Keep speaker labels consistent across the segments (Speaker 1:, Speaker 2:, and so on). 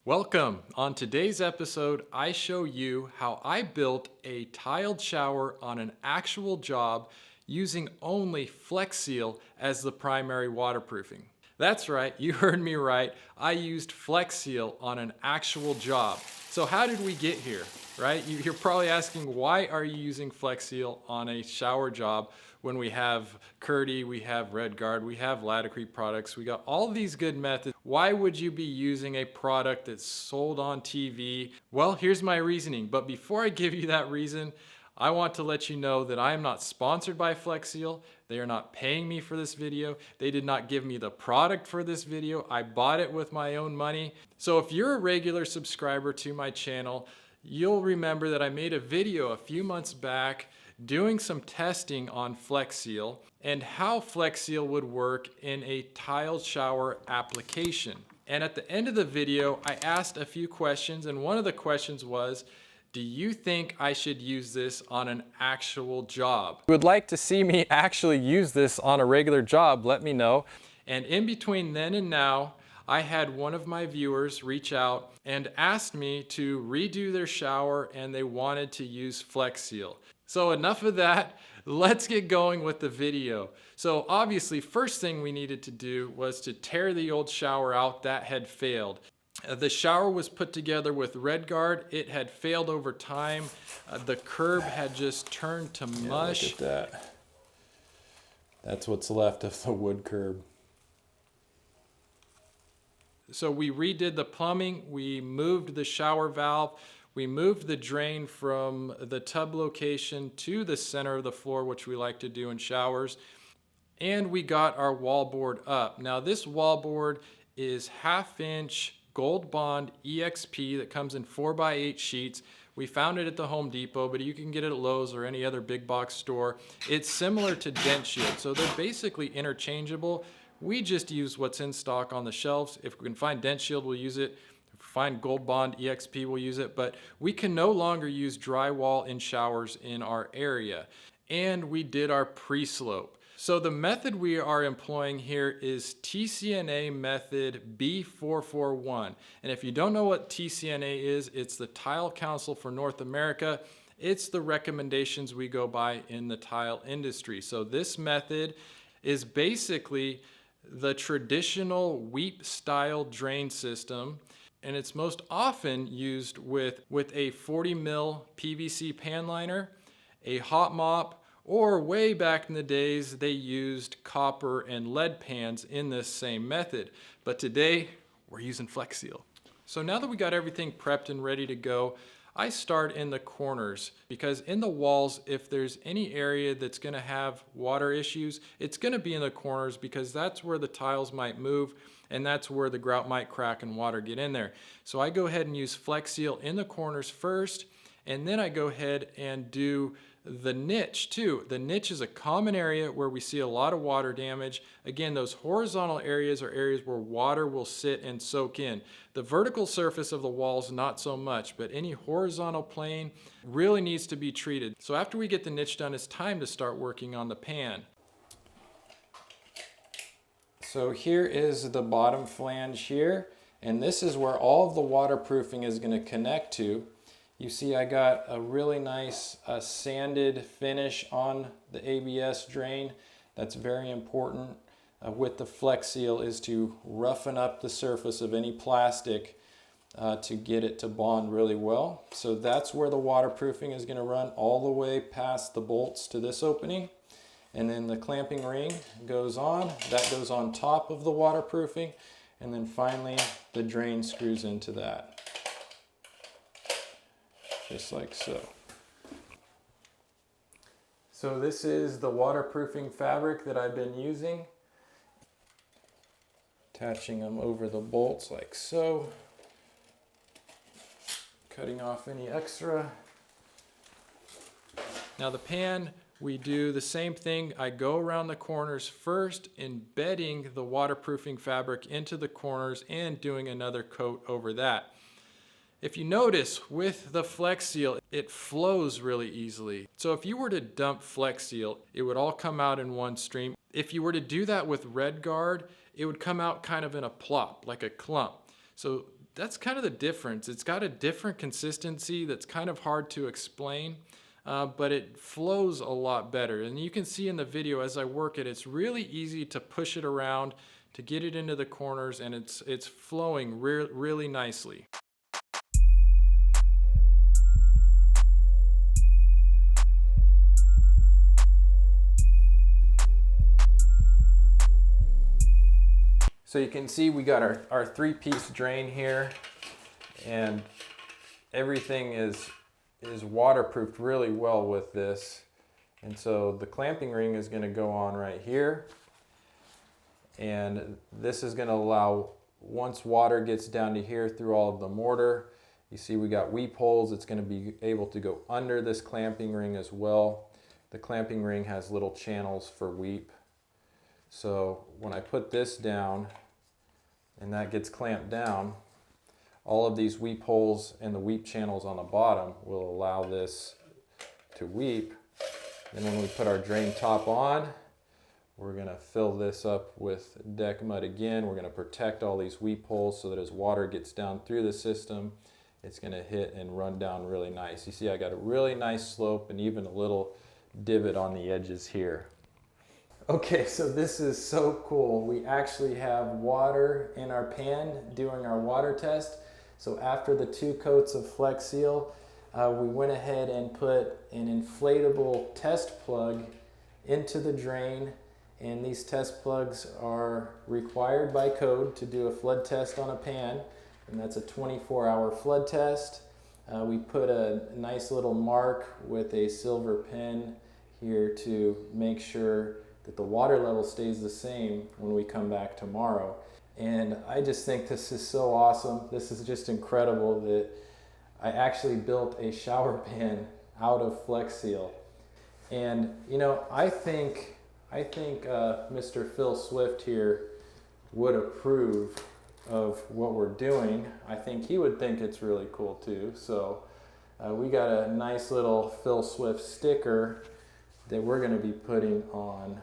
Speaker 1: Welcome. On today's episode, I show you how I built a tiled shower on an actual job using only Flex Seal as the primary waterproofing. That's right, you heard me right. I used Flex Seal on an actual job. So how did we get here, right? You're probably asking, why are you using Flex Seal on a shower job when we have Kerdi, we have RedGard, we have Laticrete products, we got all these good methods. Why would you be using a product that's sold on TV? Well, here's my reasoning. But before I give you that reason, I want to let you know that I am not sponsored by Flex Seal. They are not paying me for this video. They did not give me the product for this video. I bought it with my own money. So if you're a regular subscriber to my channel, you'll remember that I made a video a few months back doing some testing on Flex Seal and how Flex Seal would work in a tiled shower application. And at the end of the video, I asked a few questions, and one of the questions was, do you think I should use this on an actual job? If you would like to see me actually use this on a regular job, let me know. And in between then and now, I had one of my viewers reach out and asked me to redo their shower, and they wanted to use Flex Seal. So enough of that, let's get going with the video. So obviously, first thing we needed to do was to tear the old shower out that had failed. The shower was put together with RedGard. It had failed over time. The curb had just turned to mush.
Speaker 2: Look at that. That's what's left of the wood curb.
Speaker 1: So we redid the plumbing, we moved the shower valve, we moved the drain from the tub location to the center of the floor, which we like to do in showers, and we got our wallboard up. Now this wallboard is 1/2 inch Gold Bond EXP that comes in 4x8 sheets. We found it at the Home Depot, but you can get it at Lowe's or any other big box store. It's similar to Dent Shield, so they're basically interchangeable. We just use what's in stock on the shelves. If we can find Dent Shield, we'll use it. If we find Gold Bond EXP, we'll use it. But we can no longer use drywall in showers in our area. And we did our pre-slope. So the method we are employing here is TCNA method B441. And if you don't know what TCNA is, it's the Tile Council for North America. It's the recommendations we go by in the tile industry. So this method is basically the traditional weep style drain system, and it's most often used with a 40 mil PVC pan liner, a hot mop, or way back in the days they used copper and lead pans in this same method. But today we're using Flex Seal. So now that we got everything prepped and ready to go, I start in the corners, because in the walls, if there's any area that's gonna have water issues, it's gonna be in the corners, because that's where the tiles might move and that's where the grout might crack and water get in there. So I go ahead and use Flex Seal in the corners first, and then I go ahead and do the niche too. The niche is a common area where we see a lot of water damage. Again, those horizontal areas are areas where water will sit and soak in. The vertical surface of the walls, not so much, but any horizontal plane really needs to be treated. So after we get the niche done, it's time to start working on the pan. So here is the bottom flange here, and this is where all of the waterproofing is going to connect to. You see I got a really nice sanded finish on the ABS drain. That's very important with the Flex Seal, is to roughen up the surface of any plastic to get it to bond really well. So that's where the waterproofing is going to run all the way past the bolts to this opening. And then the clamping ring goes on. That goes on top of the waterproofing. And then finally the drain screws into that. Just like so. So this is the waterproofing fabric that I've been using. Attaching them over the bolts like so. Cutting off any extra. Now the pan, we do the same thing. I go around the corners first, embedding the waterproofing fabric into the corners and doing another coat over that. If you notice with the Flex Seal, it flows really easily. So if you were to dump Flex Seal, it would all come out in one stream. If you were to do that with RedGard, it would come out kind of in a plop, like a clump. So that's kind of the difference. It's got a different consistency that's kind of hard to explain, but it flows a lot better. And you can see in the video as I work it, it's really easy to push it around, to get it into the corners, and it's flowing really nicely. So you can see we got our three-piece drain here, and everything is waterproofed really well with this. And so the clamping ring is going to go on right here, and this is going to allow, once water gets down to here through all of the mortar, you see we got weep holes. It's going to be able to go under this clamping ring as well. The clamping ring has little channels for weep. So when I put this down and that gets clamped down, all of these weep holes and the weep channels on the bottom will allow this to weep. And when we put our drain top on, we're going to fill this up with deck mud again. We're going to protect all these weep holes so that as water gets down through the system, it's going to hit and run down really nice. You see I got a really nice slope and even a little divot on the edges here. Okay, so this is so cool. We actually have water in our pan doing our water test. So after the 2 coats of Flex Seal, we went ahead and put an inflatable test plug into the drain. And these test plugs are required by code to do a flood test on a pan. And that's a 24-hour flood test. We put a nice little mark with a silver pen here to make sure that the water level stays the same when we come back tomorrow. And I just think this is so awesome. This is just incredible that I actually built a shower pan out of Flex Seal. And you know, I think Mr. Phil Swift here would approve of what we're doing. I think he would think it's really cool too. So we got a nice little Phil Swift sticker that we're going to be putting on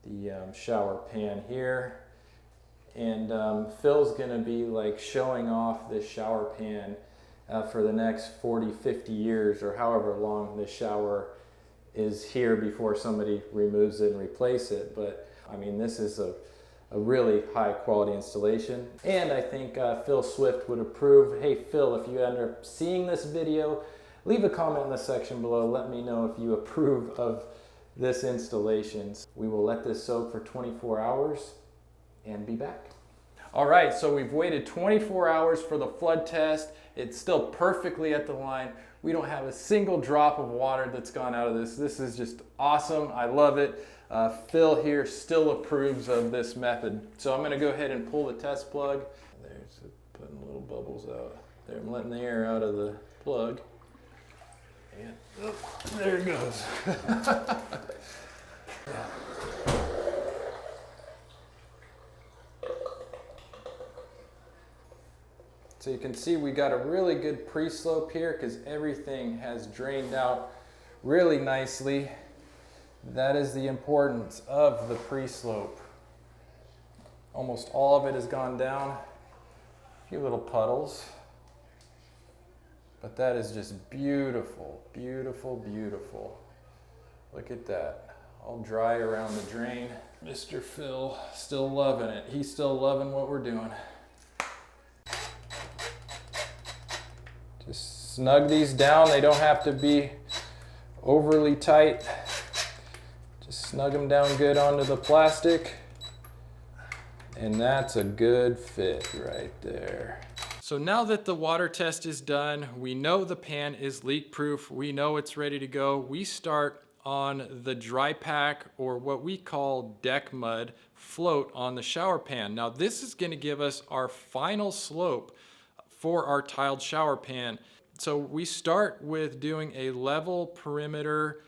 Speaker 1: the shower pan here. And Phil's going to be like showing off this shower pan for the next 40, 50 years, or however long the shower is here before somebody removes it and replace it. But I mean, this is a really high quality installation. And I think Phil Swift would approve. Hey Phil, if you end up seeing this video, leave a comment in the section below. Let me know if you approve of this installation. We will let this soak for 24 hours and be back. All right, so we've waited 24 hours for the flood test. It's still perfectly at the line. We don't have a single drop of water that's gone out of this. This is just awesome. I love it. Phil here still approves of this method. So I'm gonna go ahead and pull the test plug. There's putting little bubbles out. There, I'm letting the air out of the plug. And oh, there it goes. So you can see we got a really good pre-slope here because everything has drained out really nicely. That is the importance of the pre-slope. Almost all of it has gone down. A few little puddles. But that is just beautiful, beautiful, beautiful. Look at that. All dry around the drain. Mr. Phil still loving it. He's still loving what we're doing. Just snug these down. They don't have to be overly tight. Just snug them down good onto the plastic. And that's a good fit right there. So now that the water test is done, we know the pan is leak proof, we know it's ready to go. We start on the dry pack, or what we call deck mud, float on the shower pan. Now this is going to give us our final slope for our tiled shower pan. So we start with doing a level perimeter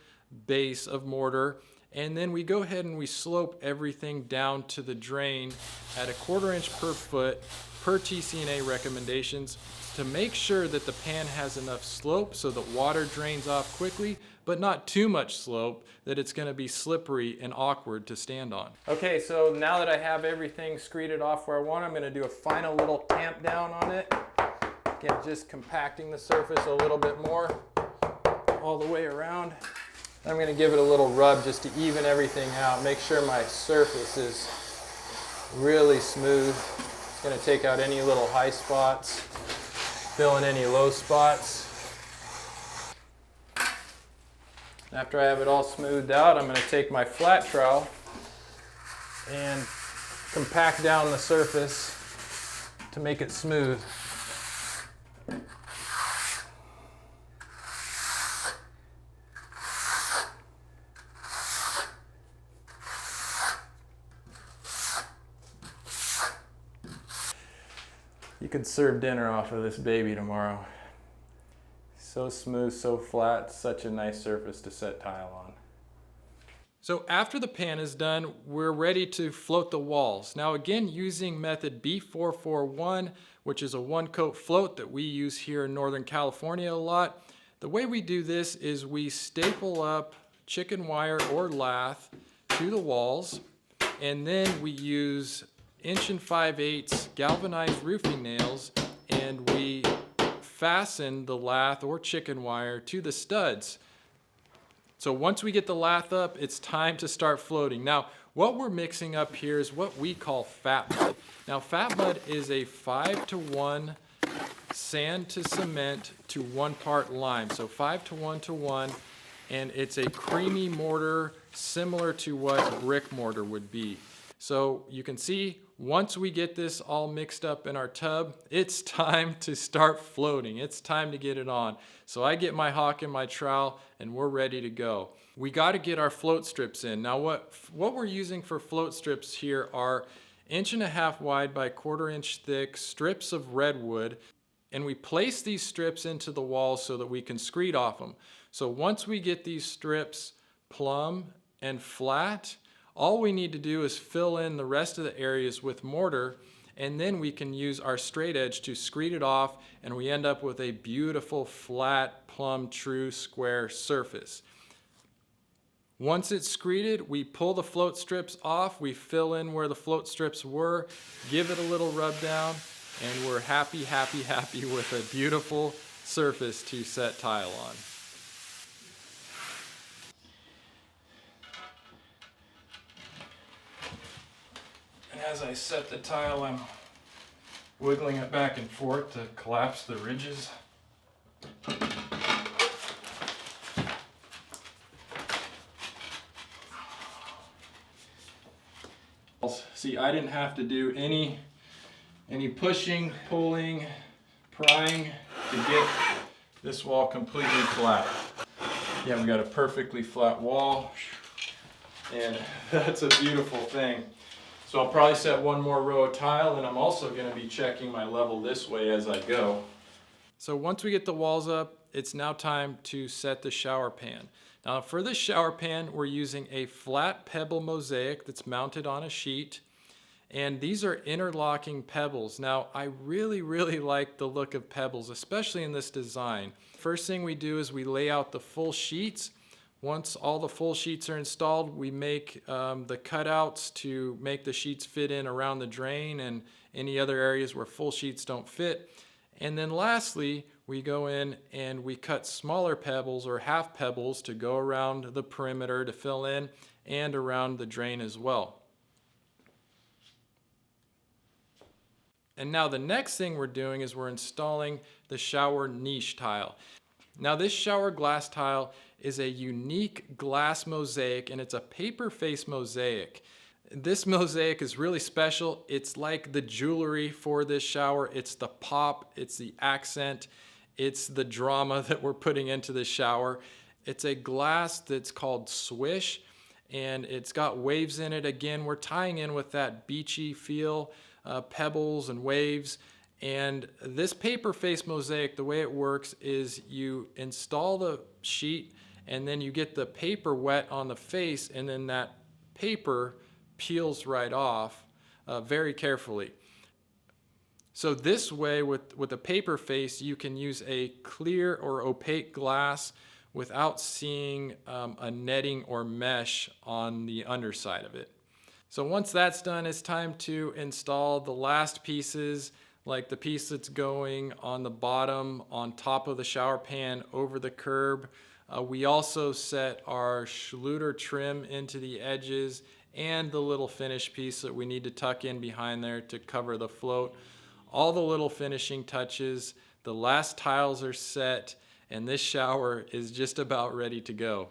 Speaker 1: base of mortar, and then we go ahead and we slope everything down to the drain at 1/4 inch per foot. per TCNA recommendations to make sure that the pan has enough slope so that water drains off quickly, but not too much slope that it's going to be slippery and awkward to stand on. Okay, so now that I have everything screeded off where I want, I'm going to do a final little tamp down on it. Again, just compacting the surface a little bit more all the way around. I'm going to give it a little rub just to even everything out, make sure my surface is really smooth. It's going to take out any little high spots, fill in any low spots. After I have it all smoothed out, I'm going to take my flat trowel and compact down the surface to make it smooth. You could serve dinner off of this baby tomorrow. So smooth, so flat, such a nice surface to set tile on. So after the pan is done, we're ready to float the walls. Now again, using method B441, which is a one coat float that we use here in Northern California a lot. The way we do this is we staple up chicken wire or lath to the walls, and then we use 1 5/8" galvanized roofing nails, and we fasten the lath or chicken wire to the studs. So once we get the lath up, it's time to start floating. Now, what we're mixing up here is what we call fat mud. Now, fat mud is a 5-to-1 sand to cement to 1 part lime. So 5-to-1 to 1, and it's a creamy mortar similar to what brick mortar would be. So you can see, once we get this all mixed up in our tub, it's time to start floating. It's time to get it on. So I get my hawk and my trowel, and we're ready to go. We got to get our float strips in. Now what we're using for float strips here are 1.5 inch wide by 1/4 inch thick strips of redwood, and we place these strips into the walls so that we can screed off them. So once we get these strips plumb and flat, all we need to do is fill in the rest of the areas with mortar, and then we can use our straight edge to screed it off, and we end up with a beautiful flat, plumb, true square surface. Once it's screeded, we pull the float strips off, we fill in where the float strips were, give it a little rub down, and we're happy, happy, happy with a beautiful surface to set tile on. As I set the tile, I'm wiggling it back and forth to collapse the ridges. See, I didn't have to do any pushing, pulling, prying to get this wall completely flat. Yeah, we got a perfectly flat wall, and that's a beautiful thing. So I'll probably set one more row of tile, and I'm also going to be checking my level this way as I go. So once we get the walls up, it's now time to set the shower pan. Now for this shower pan, we're using a flat pebble mosaic that's mounted on a sheet, and these are interlocking pebbles. Now I really like the look of pebbles, especially in this design. First thing we do is we lay out the full sheets. Once all the full sheets are installed, we make the cutouts to make the sheets fit in around the drain and any other areas where full sheets don't fit. And then lastly, we go in and we cut smaller pebbles or half pebbles to go around the perimeter to fill in and around the drain as well. And now the next thing we're doing is we're installing the shower niche tile. Now this shower glass tile is a unique glass mosaic, and it's a paper face mosaic. This mosaic is really special. It's like the jewelry for this shower. It's the pop, it's the accent, it's the drama that we're putting into the shower. It's a glass that's called Swish, and it's got waves in it. Again, we're tying in with that beachy feel, pebbles and waves. And this paper face mosaic, the way it works is you install the sheet, and then you get the paper wet on the face, and then that paper peels right off very carefully. So this way, with a paper face, you can use a clear or opaque glass without seeing a netting or mesh on the underside of it. So once that's done, it's time to install the last pieces, like the piece that's going on the bottom on top of the shower pan over the curb. We also set our Schluter trim into the edges and the little finish piece that we need to tuck in behind there to cover the float. All the little finishing touches, the last tiles are set, and this shower is just about ready to go.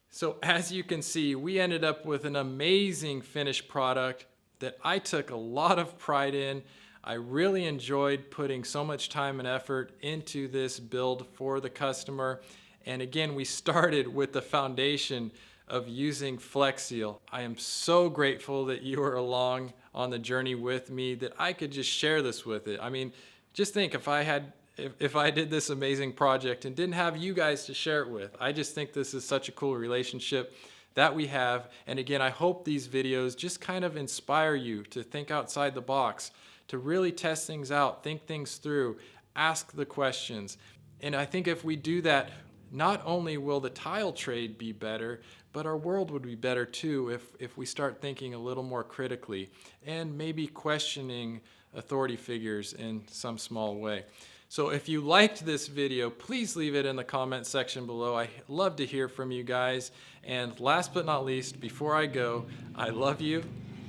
Speaker 1: So as you can see, we ended up with an amazing finished product that I took a lot of pride in. I really enjoyed putting so much time and effort into this build for the customer. And again, we started with the foundation of using Flex Seal. I am so grateful that you are along on the journey with me, that I could just share this with it. I mean, just think if I did this amazing project and didn't have you guys to share it with. I just think this is such a cool relationship that we have. And again, I hope these videos just kind of inspire you to think outside the box, to really test things out, think things through, ask the questions. And I think if we do that, not only will the tile trade be better, but our world would be better too if we start thinking a little more critically and maybe questioning authority figures in some small way. So if you liked this video, please leave it in the comment section below. I love to hear from you guys. And last but not least, before I go, I love you.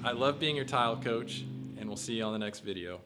Speaker 1: I love being your tile coach, and we'll see you on the next video.